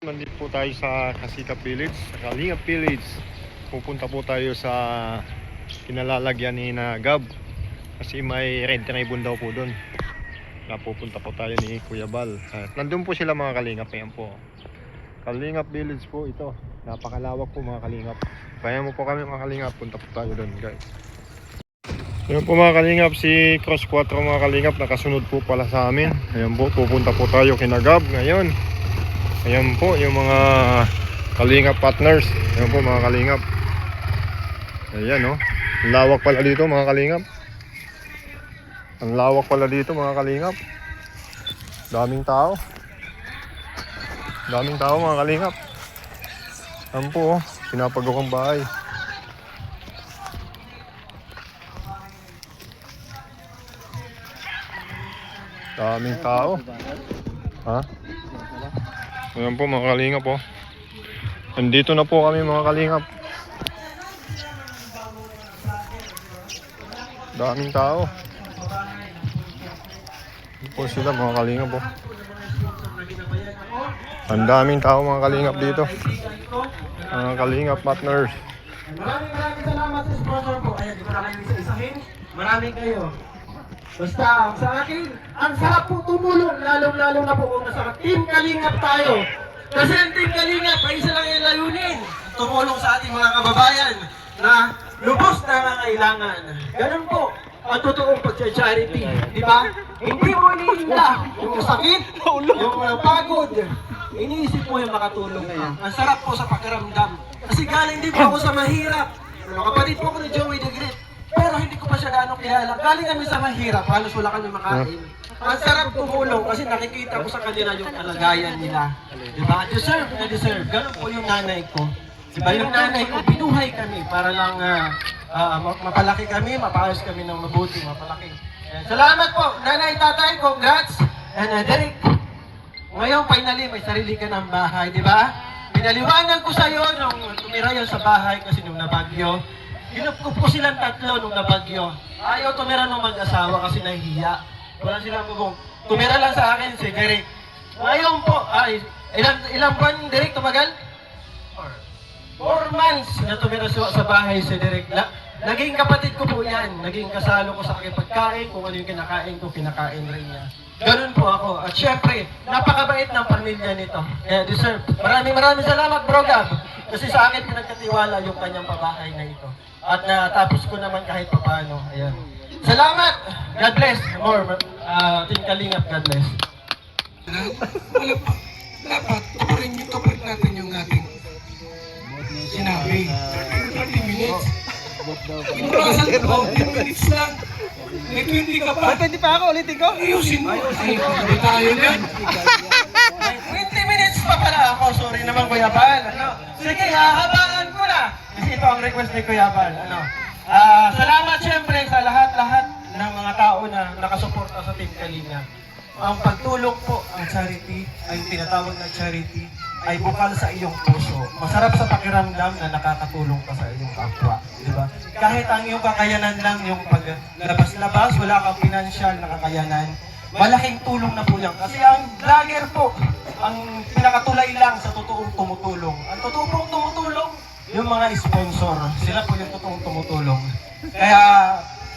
Nandito po tayo sa Kasikap Village, sa Kalingap Village. Pupunta po tayo sa kinalalagyan ni na Gab kasi may rent ribbon daw po doon. Pupunta po tayo ni Kuya Bal. Nandun po sila mga Kalingap. Ayan po, Kalingap Village po ito. Napakalawak po mga Kalingap. Kaya mo po kami mga Kalingap. Punta po tayo doon, guys. Ayan po mga Kalingap, si Cross 4 mga Kalingap nakasunod po pala sa amin. Ayan po, pupunta po tayo kina Gab ngayon. Ayan po yung mga Kalingap partners. Ayan po mga Kalingap. Ayan, oh. Ang lawak pala dito mga Kalingap. Ang lawak pala dito mga Kalingap. Daming tao. Daming tao mga Kalingap. Ayan po, oh. Pinapagawang bahay. Daming tao. Ha? Ayan po mga Kalingap po. Nandito na po kami mga Kalingap. Daming tao. Ayan po sila mga Kalingap po. Ang daming tao mga Kalingap dito. Mga Kalingap partners. Maraming salamat sa sponsor po. Ayan, di ko na kayo isa-isahin. Maraming kayo. Basta, sa akin, ang sarap po tumulong, lalong-lalo na po kung nasa Team Kalingap tayo. Kasi ang Team Kalingap ay isa lang yung layunin. Tumulong sa ating mga kababayan na lubos na nangailangan. Ganun po ang totoong pag-charity. Di ba? Hindi mo iniinda yung sakit, yung pagod. Iniisip mo yung makatulong ka. Ang sarap po sa pakiramdam. Kasi galing din po ako sa mahirap. Kapatid po ako ni Joey the Great. Pero hindi ko pa siya gaano kilala. Galing kami sa mahirap, halos wala kami makain. Ang sarap tumulong kasi nakikita ko sa kanila yung kalagayan nila. Diba? Deserve na deserve. Ganun po yung nanay ko. Diba? Yung nanay ko, binuhay kami para lang mapalaki kami, mapaayos kami ng mabuti, mapalaki. Salamat po, nanay, tatay, congrats. And Derek, ngayon finally may sarili ka ng bahay, di ba? Pinaliwanag ko sa iyo nung tumira yun sa bahay kasi nung nabagyo. Ginup ko silang tatlo nung nabagyo. Ayaw tumira ng mag-asawa kasi nahihiya. Wala silang bubong. Tumira lang sa akin si Derek. Ngayon po, ilang buwan Derek tumagal? 4 months na tumira sa bahay si Derek. Naging kapatid ko po yan. Naging kasalo ko sa aking pagkain. Kung ano yung kinakain ko, kinakain rin niya. Ganun po ako. At syempre, napakabait ng pamilya nito. Kaya deserve. Maraming salamat, Bro Gab. Kasi sa akin pinagkatiwala yung kanyang pabahay na ito. At natapos ko naman kahit paano. Ayan. Salamat! God bless. More. Team Kalingap, God bless. Dapat, tuparin natin yung ating sinabi. 30 minutes. Inurasan ko, 10 minutes lang. May 20 ka pa. 20 pa ako, ulitin ko? Ayusin mo. Ay, hindi tayo yan. 20 minutes pa pala ako. Sorry naman, Kuya Bal. Sige, hahabaan ko na. Kasi ito ang request ni Kuya Bal. Salamat siyempre sa lahat-lahat ng mga tao na nakasuporta sa Team Kalingap. Ang pagtulong po, ang charity, ay tinatawag na charity, ay bukal sa iyong puso. Masarap sa pakiramdam na nakakatulong ka sa iyong kapwa. Diba? Kahit ang iyong kakayanan lang, yung paglabas-labas, wala kang financial na kakayanan, malaking tulong na po yan. Kasi ang vlogger po, ang pinakatulay lang sa totoong tumutulong. Ang totoong tumutulong, yung mga sponsor. Sila po yung totoong tumutulong. Kaya,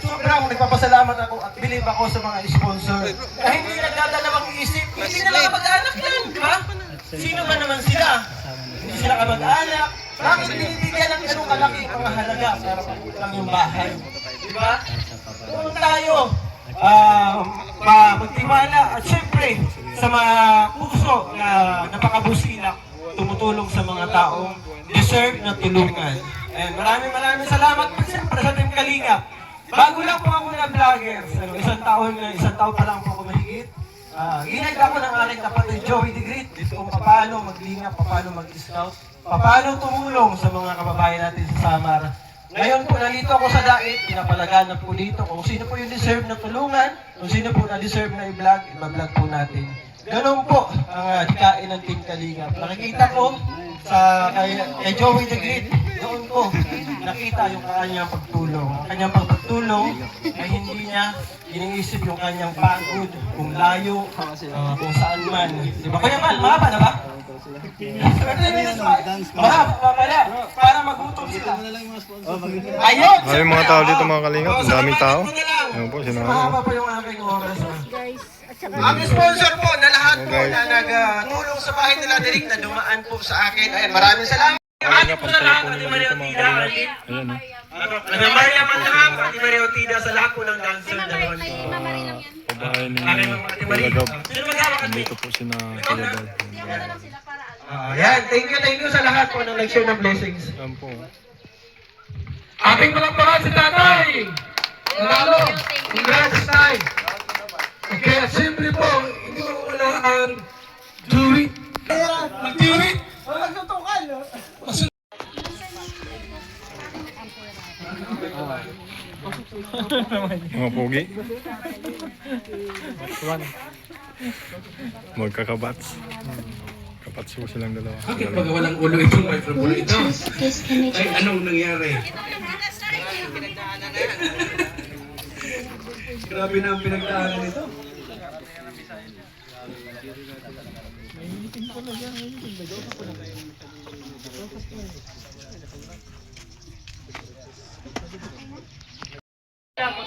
sobrang nagpapasalamat ako at believe ako sa mga sponsor. Kaya hindi nagdadalawang isip, hindi nila kamag-anak yan, di ba? Sino ba naman sila? Hindi sila kamag-anak. Bakit binibigyan ng ganung kalaki ang mga halaga para lang yung bahay? Di ba? Kung tayo, magtiwala at syempre sa mga puso na napakabusilak, tumutulong sa mga taong deserve na tulungan. And maraming salamat po siyempre sa Team Kalingap. Bago lang po ako na vlogger, isang taon pa lang po ako mahigit. Ginag ako ng aking kapatid Joey the Great kung paano maglingap, paano mag-scout, paano tumulong sa mga kababayan natin sa Samar. Ngayon po, nalito ako sa Dait, pinapalaganap po dito kung sino po yung deserve na tulungan, kung sino po na deserve na i-vlog, i-vlog po natin. Ganun po ang hikain ng Team Kalingap. Nakikita ko kay Joey the Great, doon ko nakita yung kanyang pagtulong. Ang kanyang pagtulong ay hindi niya iniisip yung kanyang pagod, kung layo, kung saan man. Di ba? Kuya Mal, mahaba na ba? 30 minutes pa. Mahaba pa pala. Para magutom sila. Ayun! Ay, yung mga tao dito mga kalingap, ang daming tao. Ayun po, sinabi. Mahaba pa yung aking oras. Guys, at saka Ang sponsor po na lahat po na nagtulong sa bahay nila direct na dumaan po sa akin. Ayan, maraming salamat. Kalingap, ang sarap po nila dito mga kalingap. Ayan, Ana Maria Manham, Ate Maria Otida sa lahat po ng dancer na noon. pabahay ni Ate Maria. Kuya Gab. Sino mag-hawak? Nandito po si na Kuya Gab. Ayan, thank you sa lahat po na nag-share ng blessings. Ayan po. Ating palakpakan si tatay! Nanalo! Congrats, tay! Okay, at siyempre po, hindi mo wala ang do it! Do it! Mga pogi. Magkakabats. Kapats po silang dalawa. Bakit pag walang ulo itong microphone ito? Ay, anong nangyari? Grabe na ang pinagdaanan nito.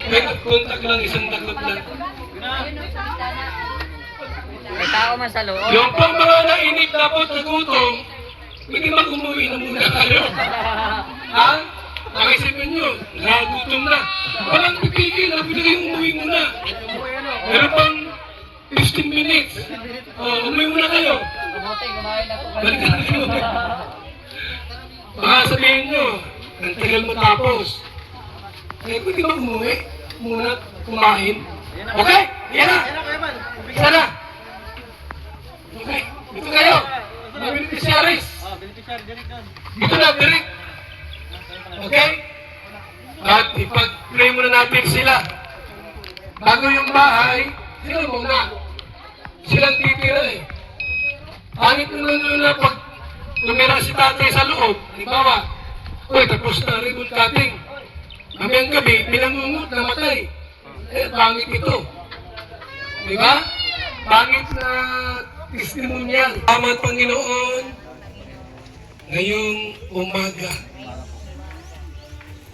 May nag-contact lang, isang taglot lang. may tao man sa loob. Yung pang mga nainip na po sa gutom, hindi mag umuwi na muna kayo. Ha? Nakisipin nyo, nagutom na. Walang pipigil, na pwede kayong umuwi muna. Meron pang 15 minutes. Umuwi muna kayo. Balikan na kayo. Baka sabihin nyo, ang tagal matapos. Eh, pwede ba umuwi? Muna kumain. Okay? Yan na! Isa na! Okay, dito kayo! Mga beneficiaries! Dito na, direct! Okay? At ipag-pray muna natin sila. Bago yung bahay, sila muna. Silang titira eh. Pangit naman yun na pag tumira si tatay sa loob, halimbawa, uy, tapos na ribbon cutting. Mamayang gabi, pinangungot na matay. Eh, pangit ito. Diba? Pangit na testimonyal. Salamat Panginoon. Ngayong umaga,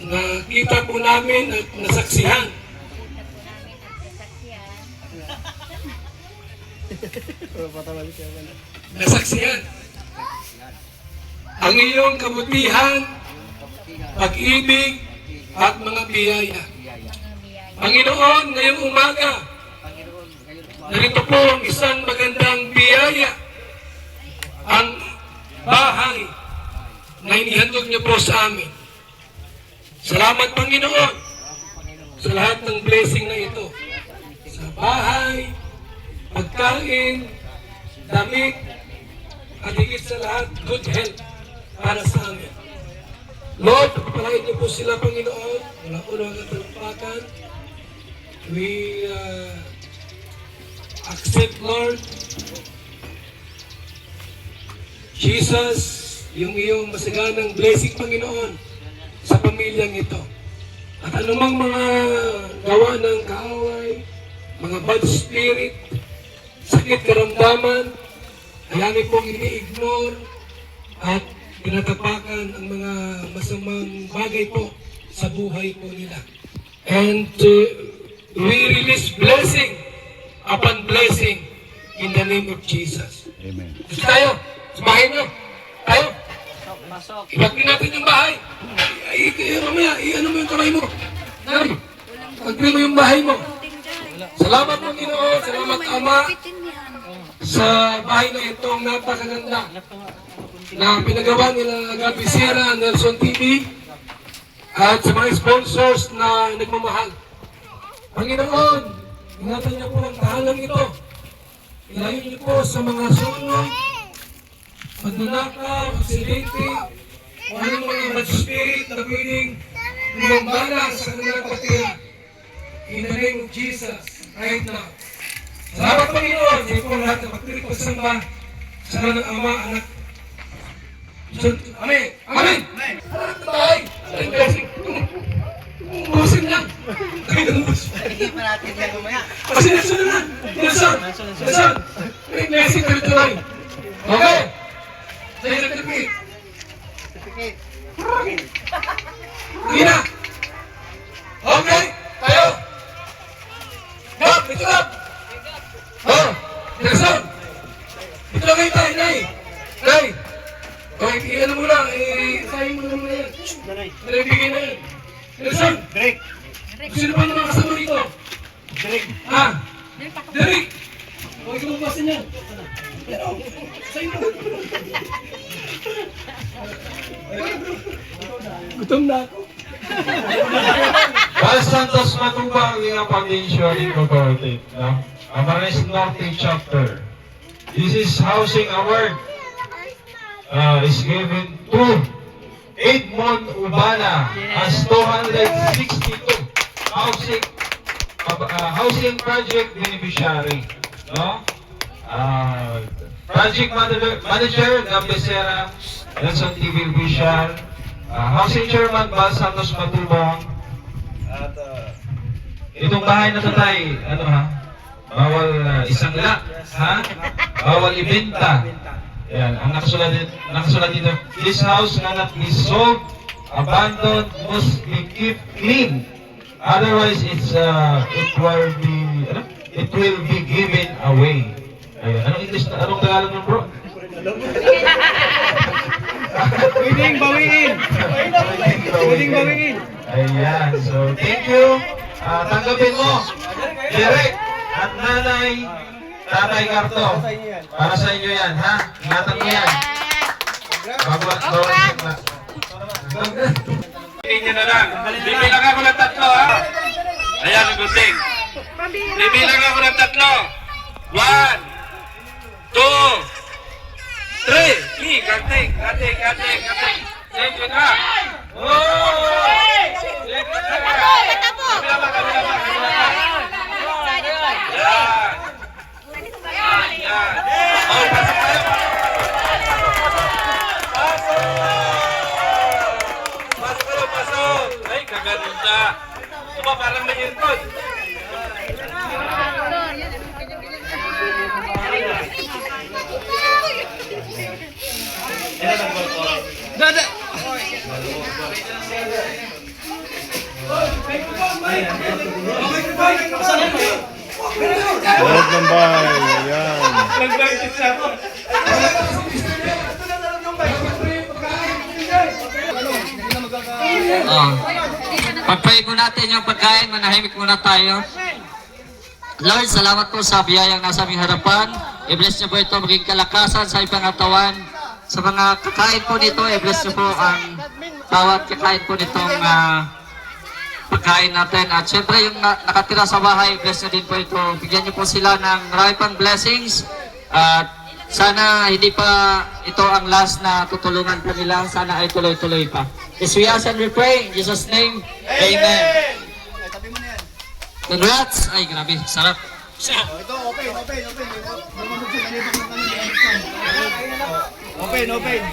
nakita po namin at nasaksihan. Nasaksihan. Ang iyong kabutihan, pag-ibig, at mga biyaya. Panginoon, ngayong umaga, narito po ang isang magandang biyaya. Ang bahay na inihandog niyo po sa amin. Salamat Panginoon sa lahat ng blessing na ito. Sa bahay, pagkain, damit, at higit sa lahat, good health para sa amin. Lord, pagpalain niyo po sila, Panginoon. Wala po naman ang talampakan. We accept, Lord, Jesus, yung iyong masaganang blessing, Panginoon, sa pamilyang ito. At anumang mga gawa ng kaaway, mga bad spirit, sakit karamdaman, hayangin pong ini-ignore at tinatapakan ang mga masamang bagay po sa buhay po nila. And we release blessing upon blessing in the name of Jesus. Amen. Gusto tayo? Sa bahay nyo? Tayo? Ibagin natin yung bahay. Mamaya, ano mo yung kamay mo? Nari, pagpili mo yung bahay mo. Salamat Panginoon, salamat Ama sa bahay na itong napakaganda na pinagawa nila Gabi Sierra, Nelson TV at sa mga sponsors na nagmamahal. Panginoon, ingatan niyo po ang tahanan ito. Ilayo niyo po sa mga sunog, pagnanakaw, aksidente, o anong mga bad spirit na pwedeng lumambala sa kanilang patira. In the name of Jesus, right now. Salamat Panginoon, sa po lahat na magtirik pagsamba sa ng Ama, Anak, Amen! Amen! Tay! Busin lang! Hindi pa natin yan mamaya. Kasi nasunod na! Nelson! Nelson! May blessing ka rito lang! Okay! Sa'yo na certificate! Certificate. Hindi na! Okay! Tayo! Gab! Ito Gab! Oh! Nelson! Ito lang kayo tayo, Nay! Nay! Okay, bigyan na muna. Sayang mo naman na yan. Nay, bigyan na yan. Nelson! Drake! Sino ba naman kasama dito? Drake! Ha? Derek! Huwag ka magpasin yan. Pero, sa'yo na. Gutom na ako. Los Santos Matubang Liga Foundation Incorporated, no? Amaris Norte Chapter. This is housing award is given to Edmond Ubana as 262 housing project beneficiary, no? Project manager Gambesera, Nelson TV Official, housing chairman Bal Santos Matubang. At itong bahay na to tay, ano ha? Bawal isang la, ha? Bawal ibenta. Yan, ang nakasulat dito, this house cannot be sold, abandoned, must be kept clean. Otherwise, it will be given away. Ayun, anong English na, anong Tagalog nun, bro? Pwedeng bawiin! Pwedeng bawiin! Ayan, so thank you. Tanggapin mo, Derek at Nanay, Tatay Carto. Para sa inyo yan, ha? Ingatan mo yan. Bawal na. Tingnan na lang. Bibilang ako ng tatlo, ha? Ayan, ang gunting. Bibilang ako ng tatlo. 1, 2, 3. Kanting. Sige na. Oh! Kabila ba? Yan. Oh, pasok tayo. Pasok. Ay, kaganda. Ito ba parang may aircon? Loob ng bahay, ayan. Pag-pray po natin yung pagkain, manahimik muna tayo. Lord, salamat po sa biyayang nasa aming harapan. I-bless niyo po ito, maging kalakasan sa ibang katawan. Sa mga kakain po nito, i-bless niyo po ang bawat kakain po nitong pagkain natin. At syempre yung nakatira sa bahay, i-bless niyo din po ito. Bigyan niyo po sila ng marami pang blessings. At sana hindi pa ito ang last na tutulungan pa nila. Sana ay tuloy-tuloy pa. Yes, we ask and we pray in Jesus' name. Amen. Congrats! Ay, grabe. Sarap. Open.